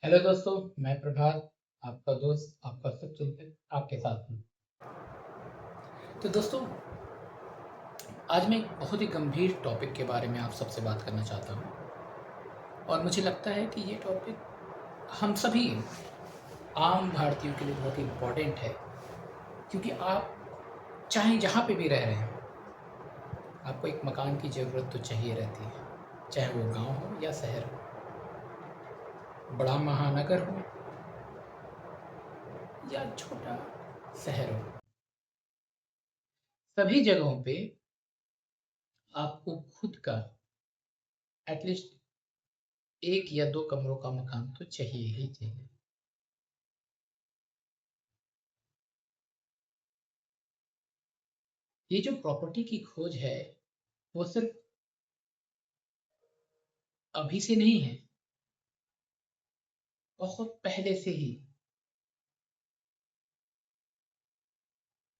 Hello दोस्तों, मैं प्रभात, आपका दोस्त, आपका शुभचिंतक आपके साथ हूँ। तो दोस्तों, आज मैं एक बहुत ही गंभीर टॉपिक के बारे में आप सबसे बात करना चाहता हूँ और मुझे लगता है कि ये टॉपिक हम सभी आम भारतीयों के लिए बहुत ही इम्पोर्टेंट है, क्योंकि आप चाहे जहाँ पे भी रह रहे हैं, आपको एक मकान की ज़रूरत तो चाहिए रहती है, चाहे वो गांव हो या शहर हो, बड़ा महानगर हो या छोटा शहर हो। सभी जगहों पे आपको खुद का एटलीस्ट एक या दो कमरों का मकान तो चाहिए ही चाहिए। ये जो प्रॉपर्टी की खोज है, वो सिर्फ अभी से नहीं है, बहुत पहले से ही।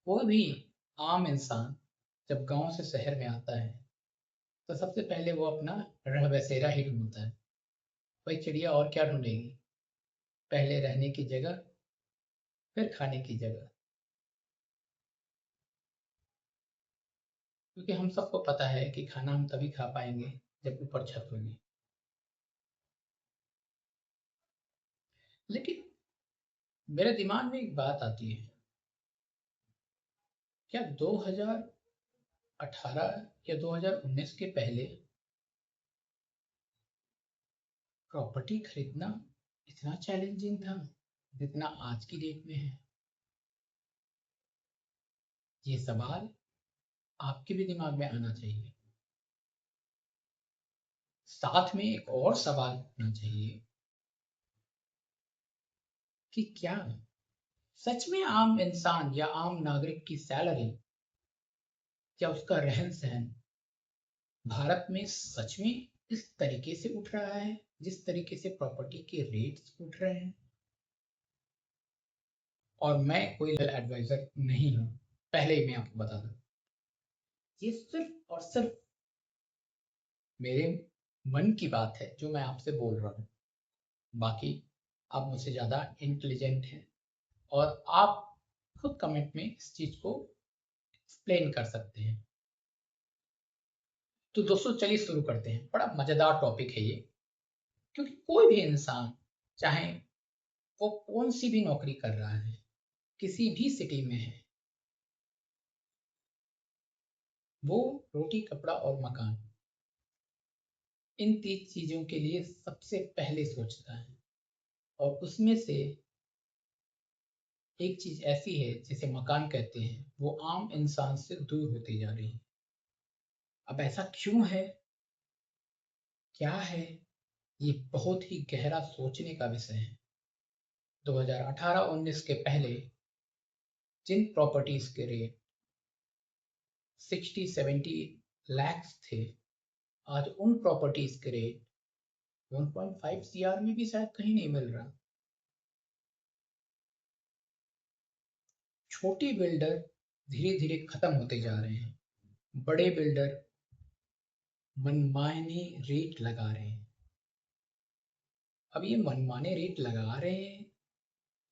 कोई भी आम इंसान जब गांव से शहर में आता है, तो सबसे पहले वो अपना रह बसेरा ही ढूंढता है। भाई चिड़िया और क्या ढूंढेगी? पहले रहने की जगह, फिर खाने की जगह। क्योंकि हम सबको पता है कि खाना हम तभी खा पाएंगे जब ऊपर छत होगी। लेकिन मेरे दिमाग में एक बात आती है, क्या 2018 या 2019 के पहले प्रॉपर्टी खरीदना इतना चैलेंजिंग था जितना आज की डेट में है? ये सवाल आपके भी दिमाग में आना चाहिए। साथ में एक और सवाल उठना चाहिए कि क्या सच में आम इंसान या आम नागरिक की सैलरी या उसका रहन सहन भारत में सच में इस तरीके से उठ रहा है जिस तरीके से प्रॉपर्टी के रेट्स उठ रहे हैं? और मैं कोई एडवाइजर नहीं हूँ, पहले ही मैं आपको बता दूं। ये सिर्फ और सिर्फ मेरे मन की बात है जो मैं आपसे बोल रहा हूँ। बाकी आप मुझसे ज़्यादा इंटेलिजेंट हैं और आप खुद कमेंट में इस चीज़ को एक्सप्लेन कर सकते हैं। तो दोस्तों चलिए शुरू करते हैं। बड़ा मज़ेदार टॉपिक है ये, क्योंकि कोई भी इंसान, चाहे वो कौन सी भी नौकरी कर रहा है, किसी भी सिटी में है, वो रोटी कपड़ा और मकान, इन तीन चीज़ों के लिए सबसे पहले सोचता है। और उसमें से एक चीज़ ऐसी है जिसे मकान कहते हैं, वो आम इंसान से दूर होती जा रही है। अब ऐसा क्यों है, क्या है? ये बहुत ही गहरा सोचने का विषय है। 2018-19 के पहले जिन प्रॉपर्टीज के रेट 60-70 लाख थे, आज उन प्रॉपर्टीज के रेट 1.5 CR में भी शायद कहीं नहीं मिल रहा। छोटे बिल्डर धीरे धीरे खत्म होते जा रहे हैं, बड़े बिल्डर मनमाने रेट लगा रहे हैं। अब ये मनमाने रेट लगा रहे हैं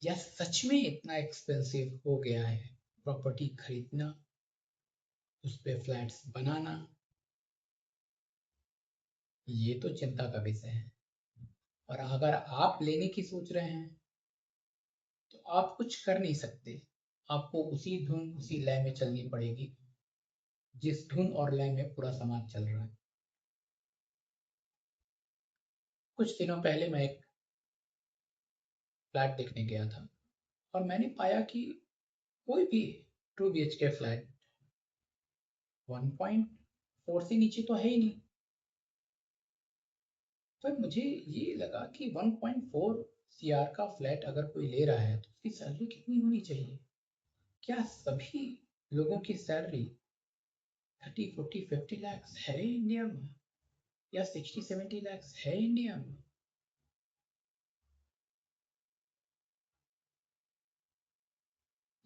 या सच में इतना एक्सपेंसिव हो गया है प्रॉपर्टी खरीदना, उस पे फ्लैट्स बनाना? ये तो चिंता का विषय है। और अगर आप लेने की सोच रहे हैं तो आप कुछ कर नहीं सकते। आपको उसी धुन उसी लय में चलनी पड़ेगी जिस धुन और लय में पूरा समाज चल रहा है। कुछ दिनों पहले मैं एक फ्लैट देखने गया था और मैंने पाया कि कोई भी 2 BHK फ्लैट 1.4 से नीचे तो है ही नहीं। तो मुझे ये लगा कि 1.4 CR का फ्लैट अगर कोई ले रहा है तो उसकी सैलरी कितनी होनी चाहिए? क्या सभी लोगों की सैलरी 30-40-50 लाख है इंडिया में, या 60-70 लाख है इंडिया में?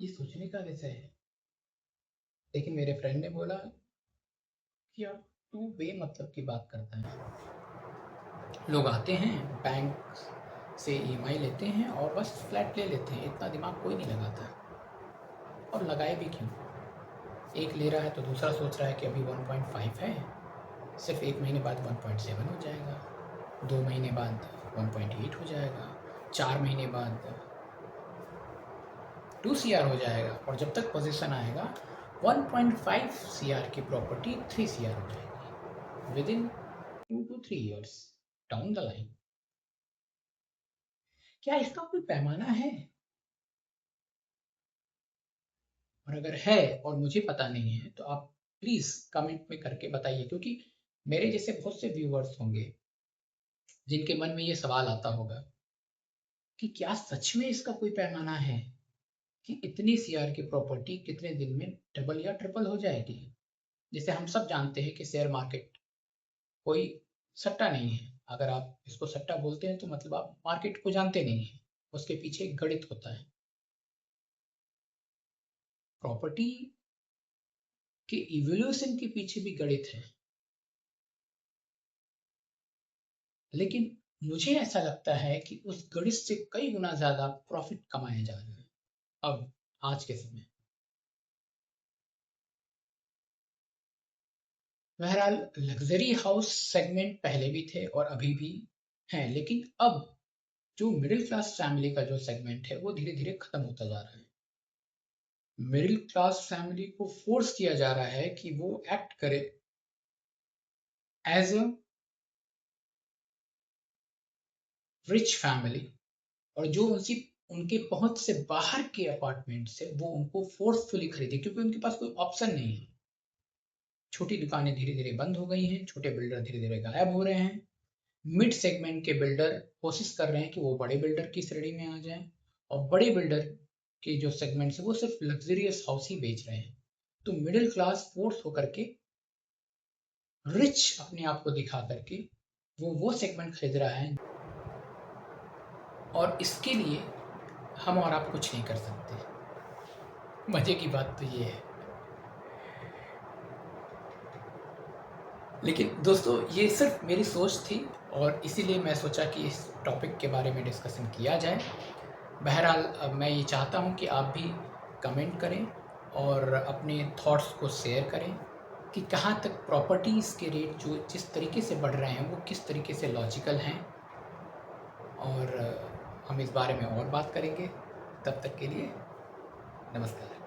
ये सोचने का विषय है। लेकिन मेरे फ्रेंड ने बोला कि यार तू बेमतलब की बात करता है। लोग आते हैं बैंक से ईएमआई लेते हैं और बस फ्लैट ले लेते हैं, इतना दिमाग कोई नहीं लगाता। और लगाए भी क्यों? एक ले रहा है तो दूसरा सोच रहा है कि अभी 1.5 है, सिर्फ 1 महीने बाद 1.7 हो जाएगा, 2 महीने बाद 1.8 हो जाएगा, 4 महीने बाद 2 सीआर हो जाएगा, और जब तक पोजीशन आएगा 1.5 सीआर की प्रॉपर्टी 3 सीआर हो जाएगी with in 2 to 3 years down the line. क्या इसका कोई पैमाना है? और अगर है और मुझे पता नहीं है तो आप प्लीज कमेंट में करके बताइए, क्योंकि मेरे जैसे बहुत से व्यूअर्स होंगे जिनके मन में ये सवाल आता होगा कि क्या सच में इसका कोई पैमाना है कि इतनी सीआर की प्रॉपर्टी कितने दिन में डबल या ट्रिपल हो जाएगी। जैसे हम सब जानते हैं कि शेयर मार्केट कोई सट्टा नहीं है। अगर आप इसको सट्टा बोलते हैं तो मतलब आप मार्केट को जानते नहीं हैं, उसके पीछे एक गणित होता है। प्रॉपर्टी के इवोल्यूशन के पीछे भी गणित है, लेकिन मुझे ऐसा लगता है कि उस गणित से कई गुना ज्यादा प्रॉफिट कमाया जा रहा है अब आज के समय। बहरहाल लग्जरी हाउस सेगमेंट पहले भी थे और अभी भी हैं, लेकिन अब जो मिडिल क्लास फैमिली का जो सेगमेंट है वो धीरे धीरे खत्म होता जा रहा है। मिडिल क्लास फैमिली को फोर्स किया जा रहा है कि वो एक्ट करे एज अ रिच फैमिली, और जो उनके पहुंच से बाहर के अपार्टमेंट से वो उनको फोर्सफुली खरीदे, क्योंकि उनके पास कोई ऑप्शन नहीं है। छोटी दुकानें धीरे धीरे बंद हो गई हैं, छोटे बिल्डर धीरे धीरे गायब हो रहे हैं, मिड सेगमेंट के बिल्डर कोशिश कर रहे हैं कि वो बड़े बिल्डर की श्रेणी में आ जाएं, और बड़े बिल्डर के जो सेगमेंट है वो सिर्फ लग्जरियस हाउस ही बेच रहे हैं। तो मिडिल क्लास फोर्स होकर के रिच अपने आप को दिखा करके वो सेगमेंट खरीद रहा है, और इसके लिए हम और आप कुछ नहीं कर सकते। मजे की बात तो ये है। लेकिन दोस्तों ये सिर्फ मेरी सोच थी, और इसीलिए मैं सोचा कि इस टॉपिक के बारे में डिस्कशन किया जाए। बहरहाल अब मैं ये चाहता हूँ कि आप भी कमेंट करें और अपने थॉट्स को शेयर करें कि कहाँ तक प्रॉपर्टीज़ के रेट जो जिस तरीके से बढ़ रहे हैं वो किस तरीके से लॉजिकल हैं, और हम इस बारे में और बात करेंगे। तब तक के लिए नमस्कार।